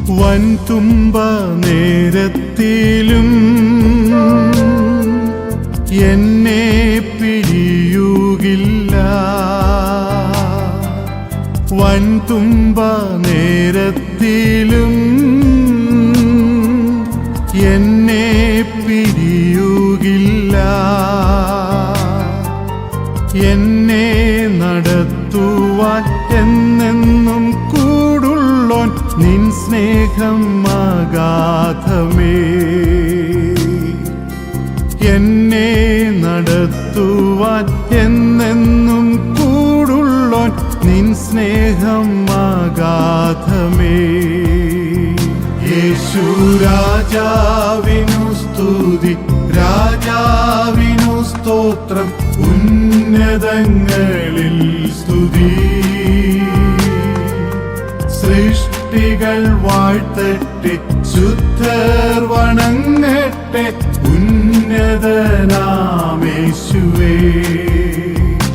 വൻതുമ്പ നേരത്തിലും എന്നെ പിരിയുകില്ല. വൻതുമ്പ നേരത്തിലും എന്നെ പിരിയുകില്ല. എന്നെ നടത്തുവാൻ എന്നെന്നും കൂടുള്ളോൻ നിൻ സ്നേഹം അഗാധമേ. എന്നെ നടത്തുവാൻ എന്നെന്നും കൂടുള്ളോൻ നിൻ സ്നേഹം അഗാധമേ. യേശു രാജാവിനു സ്തുതി, രാജാവിനു സ്തോത്രം, ഉന്നതങ്ങളിൽ സ്തുതി. സൃഷ്ടികൾ വാഴ്ത്തട്ടെ, ശുദ്ധർ വണങ്ങ